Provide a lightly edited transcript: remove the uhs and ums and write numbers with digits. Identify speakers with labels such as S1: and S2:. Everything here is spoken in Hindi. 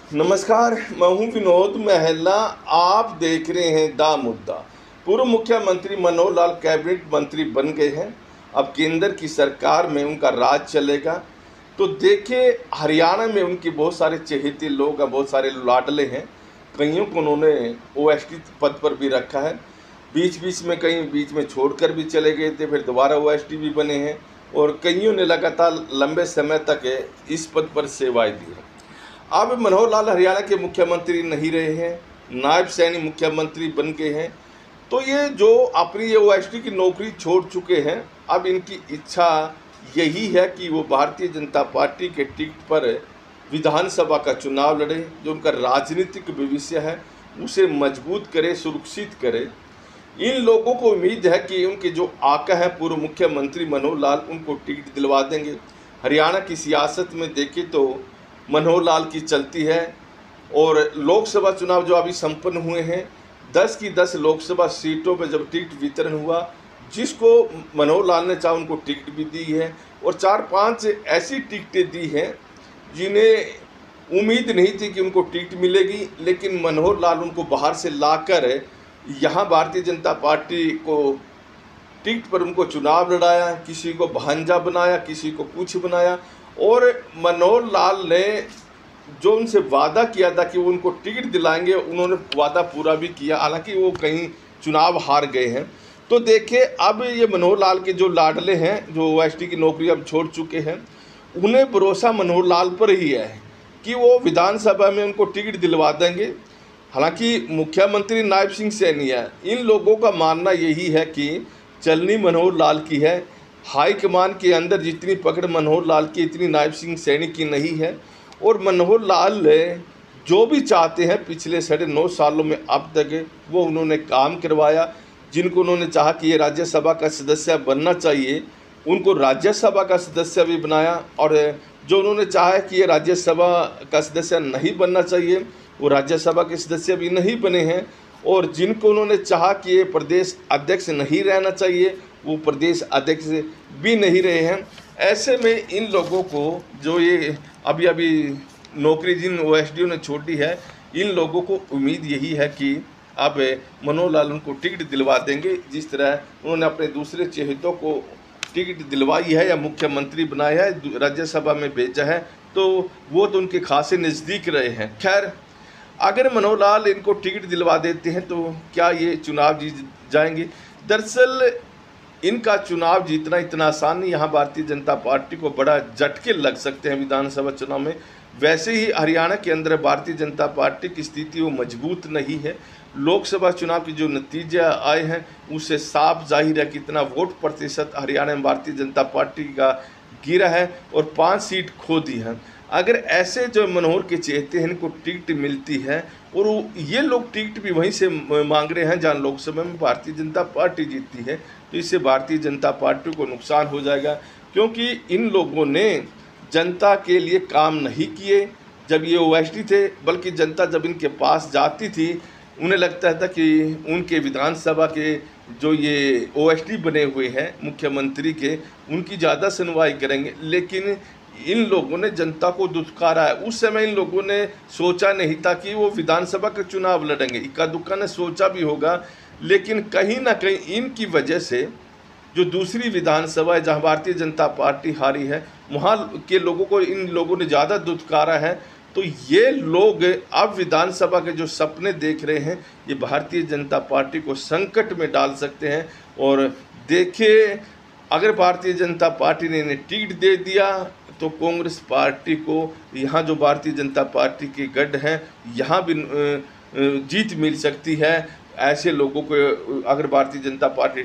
S1: नमस्कार, मैं हूं विनोद महला। आप देख रहे हैं दा मुद्दा। पूर्व मुख्यमंत्री मनोहर लाल कैबिनेट मंत्री बन गए हैं। अब केंद्र की सरकार में उनका राज चलेगा। तो देखिए, हरियाणा में उनके बहुत सारे चहेते लोग हैं, बहुत सारे लाडले हैं। कईयों को उन्होंने ओएसडी पद पर भी रखा है। बीच बीच में कहीं बीच में छोड़कर भी चले गए थे, फिर दोबारा ओएसडी भी बने हैं और कईयों ने लगातार लंबे समय तक इस पद पर सेवाएं दी हैं। अब मनोहर लाल हरियाणा के मुख्यमंत्री नहीं रहे हैं, नायब सैनी मुख्यमंत्री बन गए हैं। तो ये जो अपनी ये ओएसडी की नौकरी छोड़ चुके हैं, अब इनकी इच्छा यही है कि वो भारतीय जनता पार्टी के टिकट पर विधानसभा का चुनाव लड़े। जो उनका राजनीतिक भविष्य है उसे मजबूत करे, सुरक्षित करे। इन लोगों को उम्मीद है कि उनके जो आका हैं पूर्व मुख्यमंत्री मनोहर लाल, उनको टिकट दिलवा देंगे। हरियाणा की सियासत में देखें तो मनोहर लाल की चलती है और लोकसभा चुनाव जो अभी संपन्न हुए हैं, 10 की 10 लोकसभा सीटों पर जब टिकट वितरण हुआ, जिसको मनोहर लाल ने चाहा उनको टिकट भी दी है और 4-5 ऐसी टिकटें दी हैं जिन्हें उम्मीद नहीं थी कि उनको टिकट मिलेगी, लेकिन मनोहर लाल उनको बाहर से लाकर यहाँ भारतीय जनता पार्टी को टिकट पर उनको चुनाव लड़ाया। किसी को भांजा बनाया, किसी को कुछ बनाया और मनोहर लाल ने जो उनसे वादा किया था कि वो उनको टिकट दिलाएंगे, उन्होंने वादा पूरा भी किया। हालांकि वो कहीं चुनाव हार गए हैं। तो देखिए, अब ये मनोहर लाल के जो लाडले हैं, जो ओएसडी की नौकरी अब छोड़ चुके हैं, उन्हें भरोसा मनोहर लाल पर ही है कि वो विधानसभा में उनको टिकट दिलवा देंगे। हालांकि मुख्यमंत्री नायब सिंह सैनी है। इन लोगों का मानना यही है कि चलनी मनोहर लाल की है। हाईकमान के अंदर जितनी पकड़ मनोहर लाल की, इतनी नायब सिंह सैनी की नहीं है। और मनोहर लाल जो भी चाहते हैं पिछले 9.5 सालों में अब तक वो उन्होंने काम करवाया। जिनको उन्होंने चाहा कि ये राज्यसभा का सदस्य बनना चाहिए, उनको राज्यसभा का सदस्य भी बनाया। और जो उन्होंने चाहा कि ये राज्यसभा का सदस्य नहीं बनना चाहिए, वो राज्यसभा के सदस्य भी नहीं बने हैं। और जिनको उन्होंने चाहा कि ये प्रदेश अध्यक्ष नहीं रहना चाहिए, वो प्रदेश अध्यक्ष भी नहीं रहे हैं। ऐसे में इन लोगों को जो ये अभी नौकरी जिन ओएसडीओ ने छोड़ी है, इन लोगों को उम्मीद यही है कि अब मनोहर लाल उनको टिकट दिलवा देंगे। जिस तरह उन्होंने अपने दूसरे चहेतों को टिकट दिलवाई है या मुख्यमंत्री बनाया है, राज्यसभा में भेजा है, तो वो तो उनके खासे नज़दीक रहे हैं। खैर, अगर मनोहर लाल इनको टिकट दिलवा देते हैं तो क्या ये चुनाव जीत जाएंगे? दरअसल इनका चुनाव जीतना इतना आसान नहीं। यहाँ भारतीय जनता पार्टी को बड़ा झटके लग सकते हैं विधानसभा चुनाव में। वैसे ही हरियाणा के अंदर भारतीय जनता पार्टी की स्थिति वो मजबूत नहीं है। लोकसभा चुनाव के जो नतीजे आए हैं उससे साफ जाहिर है कितना वोट प्रतिशत हरियाणा में भारतीय जनता पार्टी का गिरा है और 5 सीट खो दी है। अगर ऐसे जो मनोहर के चहेते हैं, इनको टिकट मिलती है और ये लोग टिकट भी वहीं से मांग रहे हैं जहाँ लोकसभा में भारतीय जनता पार्टी जीतती है, तो इससे भारतीय जनता पार्टी को नुकसान हो जाएगा। क्योंकि इन लोगों ने जनता के लिए काम नहीं किए जब ये ओएसडी थे, बल्कि जनता जब इनके पास जाती थी उन्हें लगता था कि उनके विधानसभा के जो ये ओएसडी बने हुए हैं मुख्यमंत्री के, उनकी ज़्यादा सुनवाई करेंगे। लेकिन इन लोगों ने जनता को दुत्कारा है। उस समय इन लोगों ने सोचा नहीं था कि वो विधानसभा का चुनाव लड़ेंगे। इक्का दुक्का ने सोचा भी होगा, लेकिन कहीं ना कहीं इनकी वजह से जो दूसरी विधानसभा है जहाँ भारतीय जनता पार्टी हारी है, वहाँ के लोगों को इन लोगों ने ज़्यादा दुत्कारा है। तो ये लोग अब विधानसभा के जो सपने देख रहे हैं, ये भारतीय जनता पार्टी को संकट में डाल सकते हैं। और देखिए, अगर भारतीय जनता पार्टी ने इन्हें टिकट दे दिया तो कांग्रेस पार्टी को यहाँ जो भारतीय जनता पार्टी के गढ़ हैं, यहाँ भी जीत मिल सकती है। ऐसे लोगों को अगर भारतीय जनता पार्टी